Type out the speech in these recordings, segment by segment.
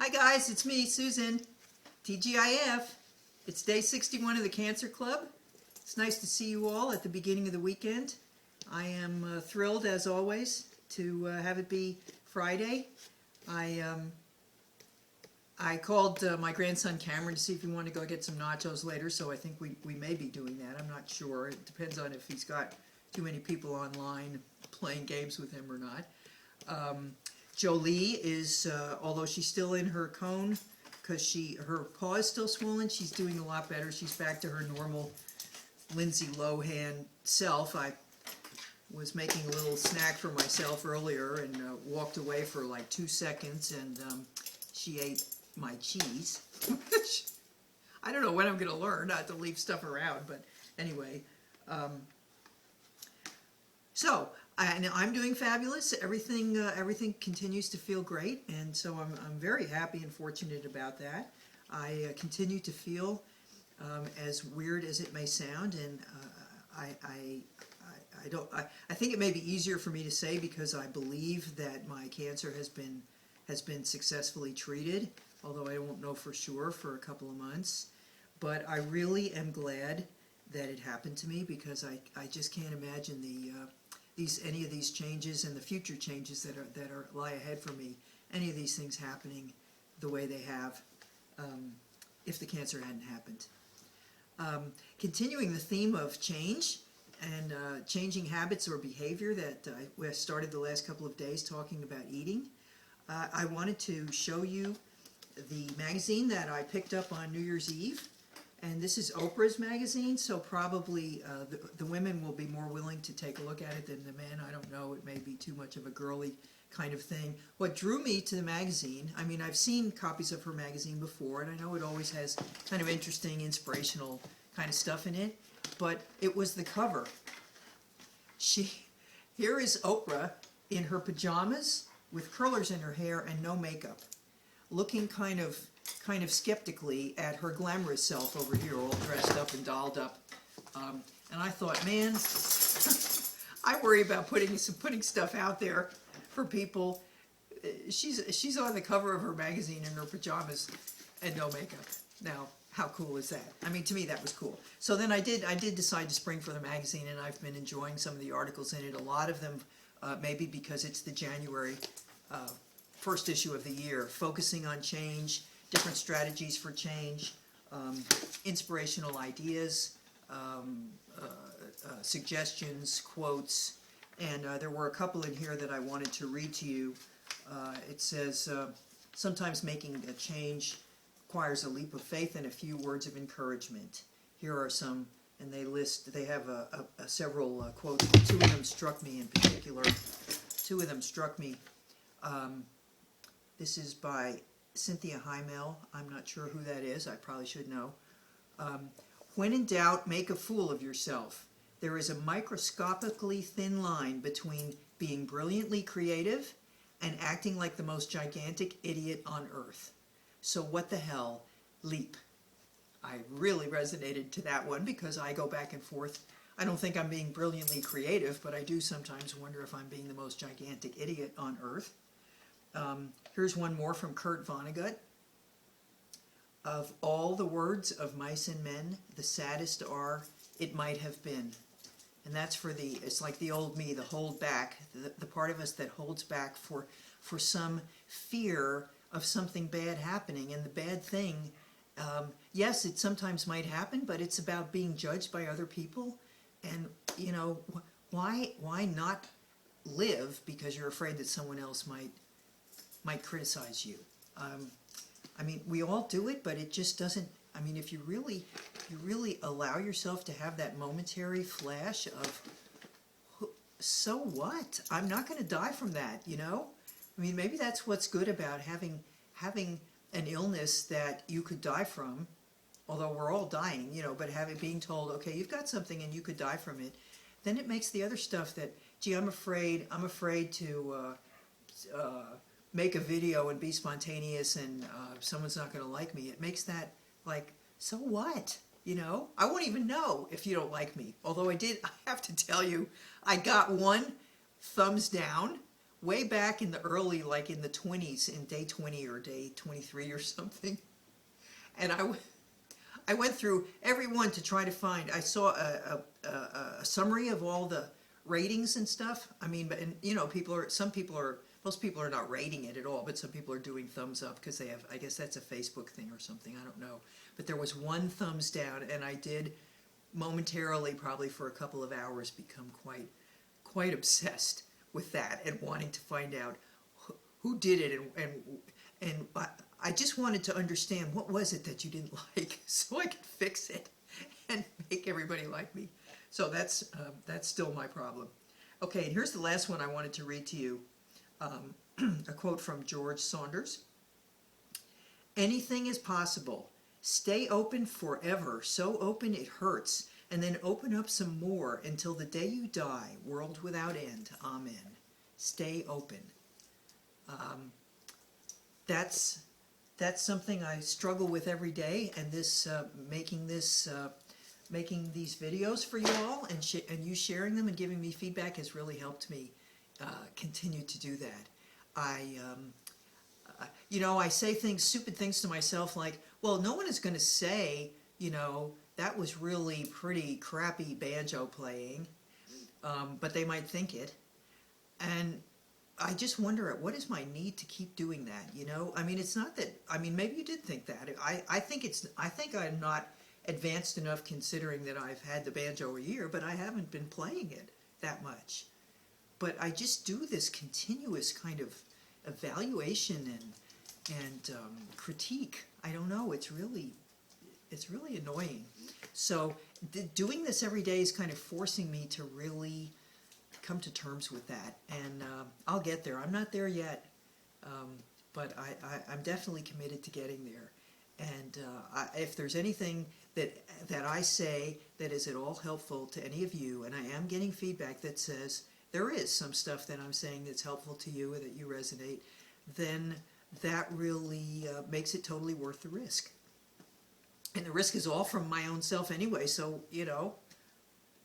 Hi guys, it's me, Susan, TGIF. It's day 61 of the Cancer Club. It's nice to see you all at the beginning of the weekend. I am thrilled, as always, to have it be Friday. I called my grandson Cameron to see if he wanted to go get some nachos later, so I think we may be doing that. I'm not sure. It depends on if he's got too many people online playing games with him or not. Jolie is, although she's still in her cone because her paw is still swollen, she's doing a lot better. She's back to her normal Lindsay Lohan self. I was making a little snack for myself earlier and walked away for like 2 seconds, and she ate my cheese. I don't know when I'm going to learn not to leave stuff around, but anyway. So I'm doing fabulous. Everything continues to feel great, and so I'm very happy and fortunate about that. I continue to feel, as weird as it may sound, and I think it may be easier for me to say because I believe that my cancer has been successfully treated, although I won't know for sure for a couple of months. But I really am glad that it happened to me because I just can't imagine any of these changes and the future changes that lie ahead for me, any of these things happening the way they have if the cancer hadn't happened. Continuing the theme of change and changing habits or behavior that I started the last couple of days talking about eating, I wanted to show you the magazine that I picked up on New Year's Eve. And this is Oprah's magazine, so probably the women will be more willing to take a look at it than the men. I don't know, it may be too much of a girly kind of thing. What drew me to the magazine, I mean, I've seen copies of her magazine before, and I know it always has kind of interesting, inspirational kind of stuff in it, but it was the cover. Here is Oprah in her pajamas with curlers in her hair and no makeup, looking kind of skeptically at her glamorous self over here, all dressed up and dolled up. And I thought, man, I worry about putting stuff out there for people. She's on the cover of her magazine in her pajamas and no makeup. Now, how cool is that? I mean, to me, that was cool. So then I did decide to spring for the magazine, and I've been enjoying some of the articles in it. A lot of them, maybe because it's the January first issue of the year, focusing on change, different strategies for change, inspirational ideas, suggestions, quotes, and there were a couple in here that I wanted to read to you. It says, sometimes making a change requires a leap of faith and a few words of encouragement. Here are some, and they have several quotes. Two of them struck me in particular. Two of them struck me. This is by Cynthia Heimel. I'm not sure who that is. I probably should know. When in doubt, make a fool of yourself. There is a microscopically thin line between being brilliantly creative and acting like the most gigantic idiot on earth. So what the hell? Leap. I really resonated to that one because I go back and forth. I don't think I'm being brilliantly creative, but I do sometimes wonder if I'm being the most gigantic idiot on earth. Here's one more from Kurt Vonnegut. Of all the words of mice and men, the saddest are, it might have been. And that's for it's like the old me, the hold back, the part of us that holds back for some fear of something bad happening. And the bad thing, yes, it sometimes might happen, but it's about being judged by other people. And, you know, why not live because you're afraid that someone else might criticize you? I mean, we all do it, but it just doesn't. I mean, if you really allow yourself to have that momentary flash of, so what? I'm not going to die from that, you know? I mean, maybe that's what's good about having an illness that you could die from, although we're all dying, you know, but being told, okay, you've got something and you could die from it, then it makes the other stuff that, gee, I'm afraid to make a video and be spontaneous and someone's not going to like me. It makes that like, so what? You know, I won't even know if you don't like me. Although I have to tell you, I got one thumbs down way back in the early, like in the 20s, in day 20 or day 23 or something. And I went through every one to try to find. I saw a summary of all the ratings and stuff. I mean, but and you know, most people are not rating it at all, but some people are doing thumbs up because they have. I guess that's a Facebook thing or something. I don't know. But there was one thumbs down, and I did momentarily, probably for a couple of hours, become quite obsessed with that and wanting to find out who did it and I just wanted to understand what was it that you didn't like so I could fix it and make everybody like me. So that's still my problem. Okay, and here's the last one I wanted to read to you. A quote from George Saunders. Anything is possible. Stay open forever, so open it hurts, and then open up some more until the day you die, world without end. Amen. Stay open. That's something I struggle with every day, and this making these videos for you all and you sharing them and giving me feedback has really helped me continue to do that. You know, I say stupid things to myself like, well, no one is going to say, you know, that was really pretty crappy banjo playing, but they might think it. And I just wonder, what is my need to keep doing that, you know? I mean, it's not that, I mean, maybe you did think that. I think I'm not advanced enough considering that I've had the banjo a year, but I haven't been playing it that much. But I just do this continuous kind of evaluation and critique. I don't know, it's really annoying. So doing this every day is kind of forcing me to really come to terms with that, and I'll get there. I'm not there yet, but I'm definitely committed to getting there. And if there's anything that I say that is at all helpful to any of you, and I am getting feedback that says there is some stuff that I'm saying that's helpful to you or that you resonate, then that really makes it totally worth the risk. And the risk is all from my own self anyway, so, you know,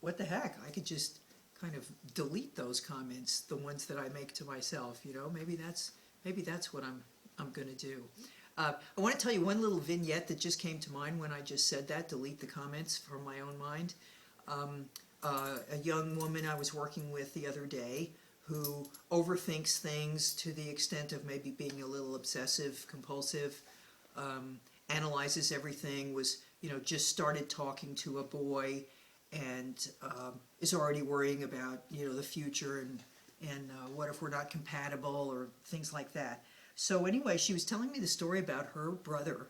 what the heck? I could just kind of delete those comments, the ones that I make to myself, you know? Maybe that's what I'm going to do. I want to tell you one little vignette that just came to mind when I just said that, delete the comments from my own mind. A young woman I was working with the other day who overthinks things to the extent of maybe being a little obsessive, compulsive, analyzes everything, was, you know, just started talking to a boy and is already worrying about, you know, the future and what if we're not compatible or things like that. So anyway, she was telling me the story about her brother,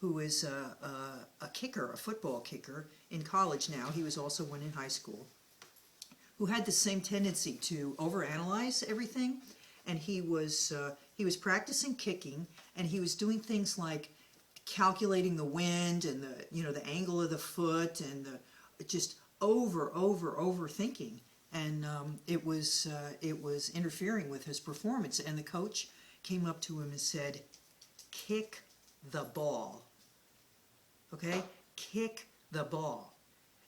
who is a kicker, a football kicker in college now. He was also one in high school, who had the same tendency to overanalyze everything. And he was practicing kicking, and he was doing things like calculating the wind and the angle of the foot and just overthinking, and it was interfering with his performance. And the coach came up to him and said, "Kick the ball, okay? Kick the ball,"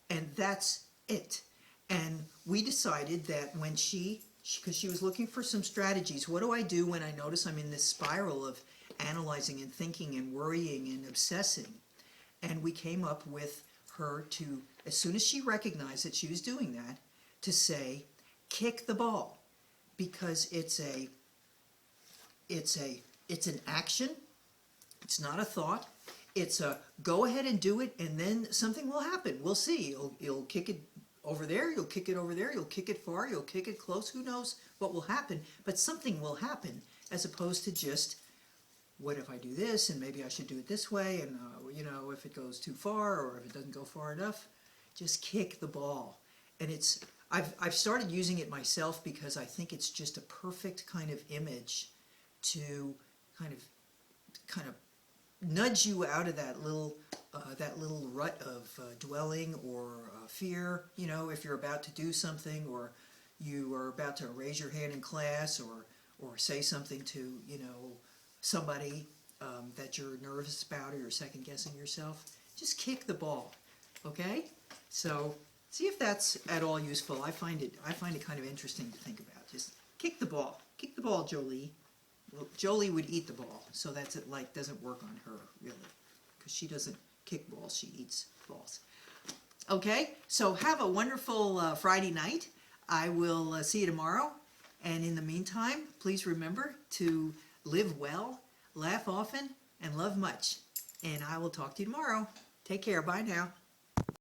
and that's it. And we decided that when because she was looking for some strategies. What do I do when I notice I'm in this spiral of analyzing and thinking and worrying and obsessing? And we came up with her to, as soon as she recognized that she was doing that, to say, kick the ball, because it's an action. It's not a thought. It's a go ahead and do it, and then something will happen. We'll see. You'll kick it over there, you'll kick it over there, you'll kick it far, you'll kick it close. Who knows what will happen? But something will happen, as opposed to just, what if I do this, and maybe I should do it this way, and you know, if it goes too far or if it doesn't go far enough, just kick the ball. And I've started using it myself because I think it's just a perfect kind of image to kind of nudge you out of that little rut of dwelling or fear. You know, if you're about to do something, or you are about to raise your hand in class, or say something to, you know, somebody that you're nervous about, or you're second guessing yourself, just kick the ball. Okay? So see if that's at all useful. I find it kind of interesting to think about. Just kick the ball. Kick the ball, Jolie. Well, Jolie would eat the ball, so that's it. Like doesn't work on her really, because she doesn't kick balls; she eats balls. Okay, so have a wonderful Friday night. I will see you tomorrow, and in the meantime, please remember to live well, laugh often, and love much. And I will talk to you tomorrow. Take care. Bye now.